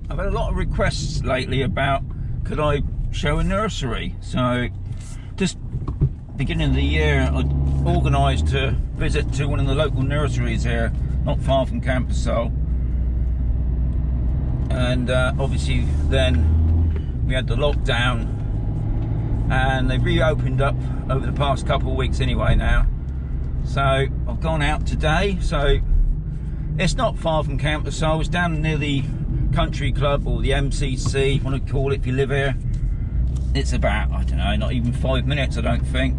I've had a lot of requests lately about could I show a nursery. So just beginning of the year, I organised to visit to one of the local nurseries here, not far from Campasol. And obviously then we had the lockdown, and they've reopened up over the past couple of weeks anyway now. So I've gone out today. So it's not far from Campasol. It's down near the Country Club, or the MCC, if you want to call it if you live here. It's about, I don't know, not even 5 minutes, I don't think.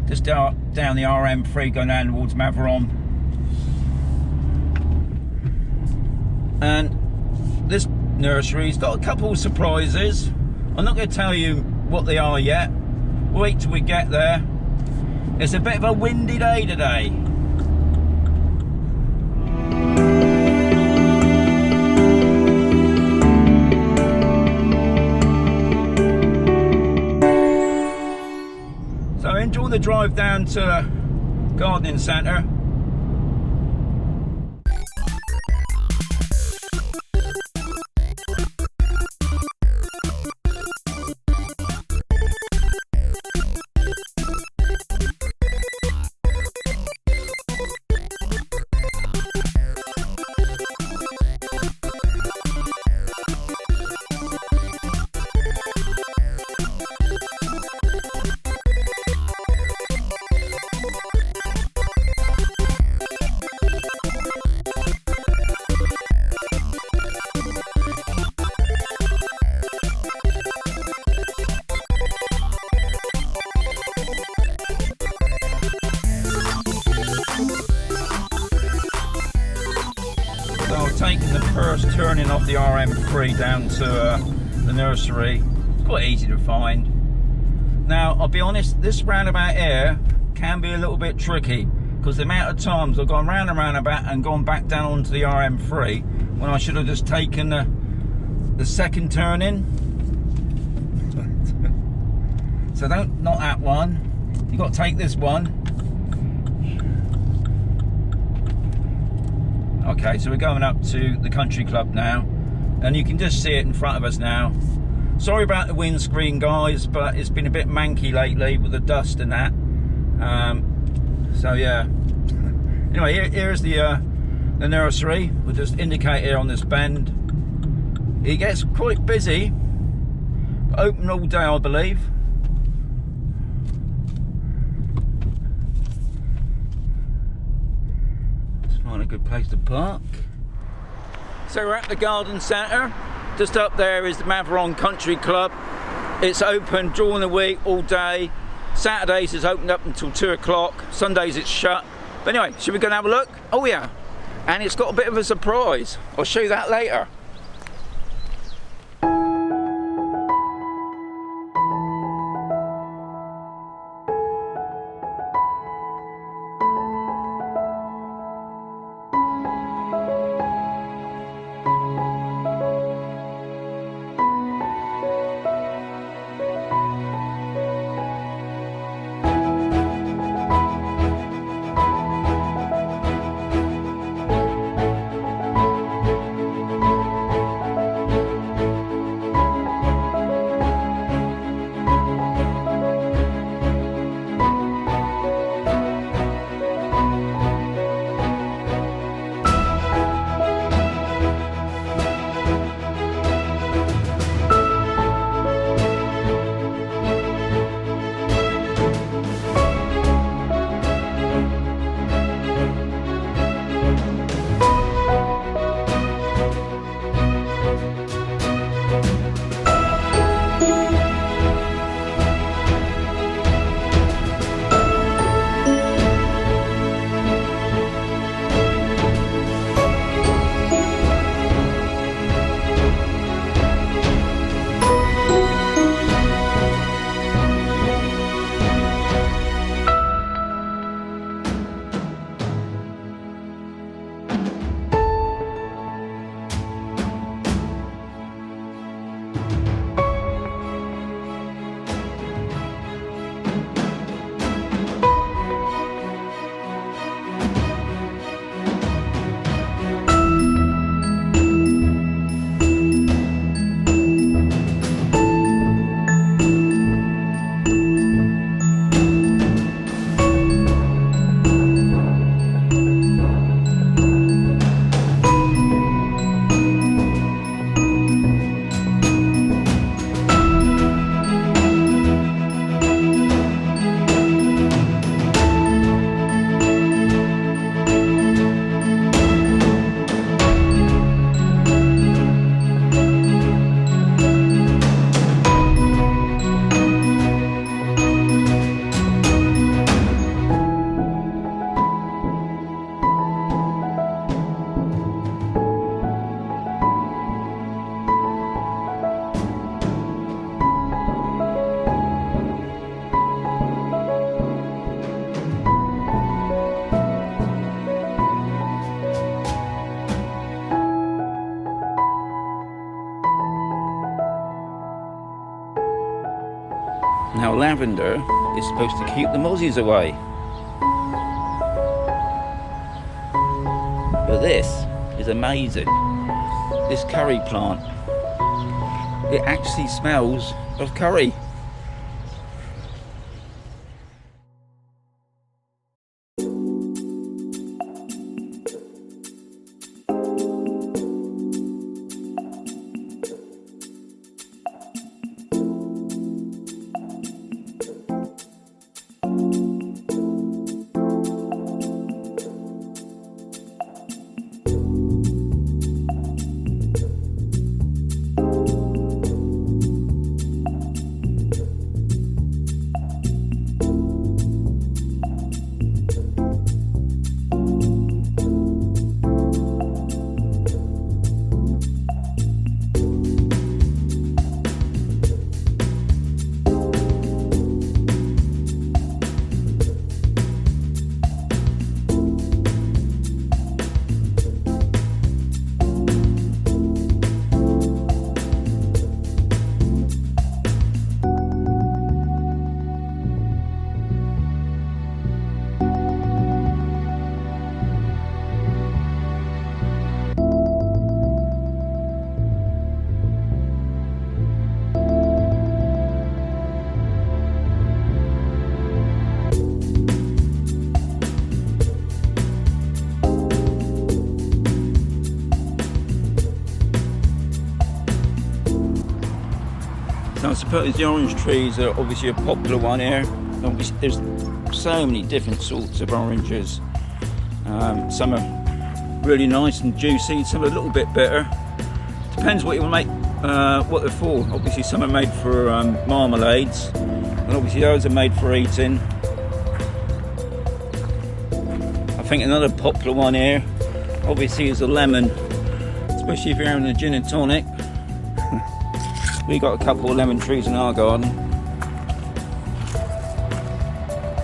Just down the RM3 going down towards Mazarron. And this nursery's got a couple of surprises. I'm not going to tell you what they are yet. Wait till we get there. It's a bit of a windy day today. So enjoy the drive down to gardening centre. Taking the first turning off the RM3 down to the nursery. It's quite easy to find. Now, I'll be honest, this roundabout here can be a little bit tricky, because the amount of times I've gone round and roundabout and gone back down onto the RM3 when I should have just taken the second turning. So not that one. You've got to take this one. Okay, so we're going up to the Country Club now, and you can just see it in front of us now. Sorry about the windscreen, guys, but it's been a bit manky lately with the dust and that. So yeah. Anyway, here's the nursery. We'll just indicate here on this bend. It gets quite busy, but open all day, I believe. A good place to park. So we're at the garden centre. Just up there is the Mazarron Country Club. It's open during the week all day. Saturdays it's opened up until 2 o'clock. Sundays it's shut. But anyway, should we go and have a look? Oh yeah, and it's got a bit of a surprise. I'll show you that later. how lavender is supposed to keep the mozzies away. But this is amazing. This curry plant, it actually smells of curry. I suppose the orange trees are obviously a popular one here. Obviously, there's so many different sorts of oranges. Some are really nice and juicy, some are a little bit bitter. Depends what you want to make, what they're for. Obviously some are made for marmalades, and obviously those are made for eating. I think another popular one here obviously is a lemon, especially if you're having a gin and tonic. We got a couple of lemon trees in our garden.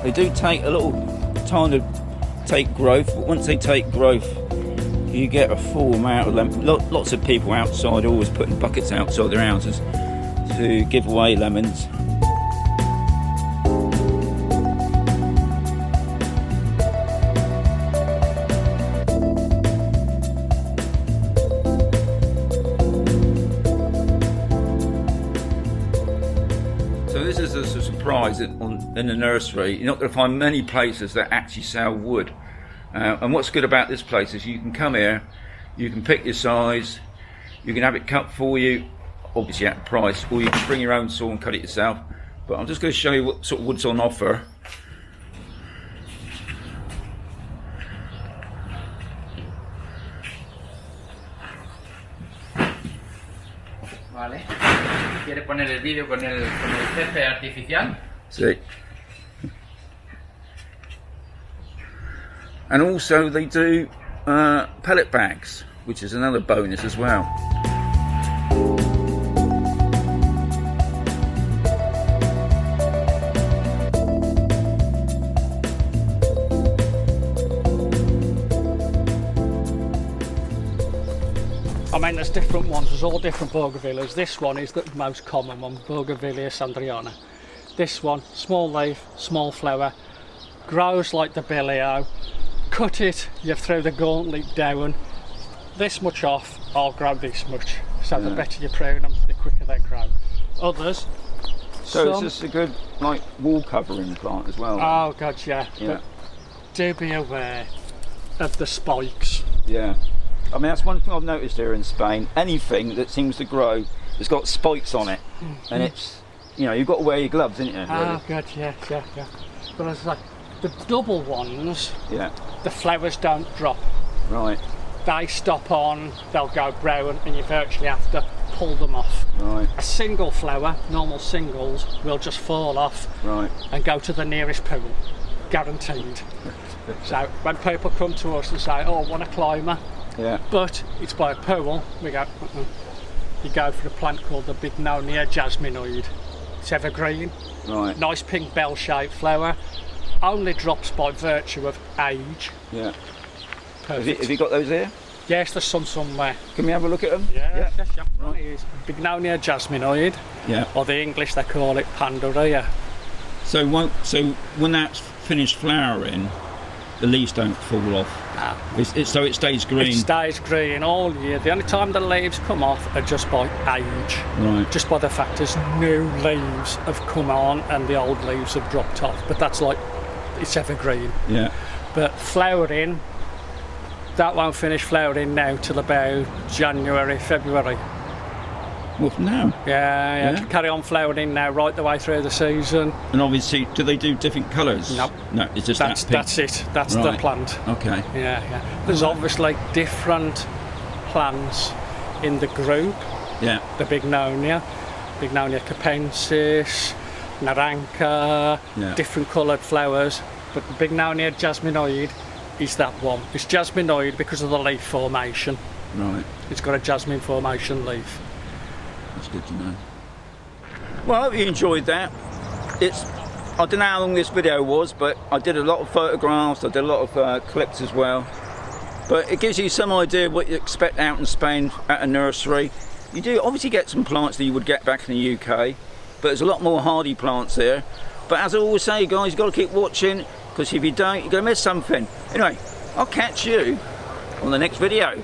They do take a little time to take growth, but once they take growth, you get a full amount of lemon. Lots of people outside are always putting buckets outside their houses to give away lemons. So this is a surprise in the nursery. You're not going to find many places that actually sell wood. And what's good about this place is you can come here, you can pick your size, you can have it cut for you, obviously at a price, or you can bring your own saw and cut it yourself. But I'm just going to show you what sort of wood's on offer. Vale. ¿Quiere poner el vídeo con el césped artificial? Sí. And also they do pellet bags, which is another bonus as well. I mean, there's different ones, there's all different bougainvilleas. This one is the most common one, Bougainvillea sandriana. This one, small leaf, small flower, grows like the billio. Cut it, you throw the gauntlet down, this much off, I'll grow this much. So the better you prune them, the quicker they grow. Others, so it's just a good like wall covering plant as well. Oh god, yeah. But do be aware of the spikes. Yeah. I mean, that's one thing I've noticed here in Spain. Anything that seems to grow has got spikes on it, and it's, you know, you've got to wear your gloves, haven't you? Really? Oh god, yeah. But it's like the double ones, the flowers don't drop. Right. They stop on, they'll go brown, and you virtually have to pull them off. Right. A single flower, normal singles, will just fall off and go to the nearest pool, guaranteed. So when people come to us and say, oh, I want a climber, but it's by a pool, we go, you go for a plant called the Bignonia jasminoid. It's evergreen, nice pink bell-shaped flower, only drops by virtue of age. Yeah. Perfect. Have you got those here? Yes, there's some somewhere. Can we have a look at them? Yes. Right. It's Bignonia jasminoid, or the English they call it Pandorea. So when that's finished flowering, the leaves don't fall off. No. So it stays green. It stays green all year. The only time the leaves come off are just by age. Right. Just by the fact there's new leaves have come on and the old leaves have dropped off. But that's like, it's evergreen. Yeah. But flowering, that won't finish flowering now till about January, February. Well, now. Yeah. Carry on flowering now right the way through the season. And obviously, do they do different colours? Nope. No, it's just That's it. That's the plant. Okay. Yeah. There's obviously different plants in the group. Yeah. The Bignonia capensis, Naranka, different coloured flowers. But the Bignonia jasminoid is that one. It's jasminoid because of the leaf formation. Right. It's got a jasmine formation leaf. That's good to know. Well, I hope you enjoyed that. I don't know how long this video was, but I did a lot of photographs, I did a lot of clips as well. But it gives you some idea of what you expect out in Spain at a nursery. You do obviously get some plants that you would get back in the UK, but there's a lot more hardy plants there. But as I always say, guys, you've got to keep watching, because if you don't, you're going to miss something. Anyway, I'll catch you on the next video.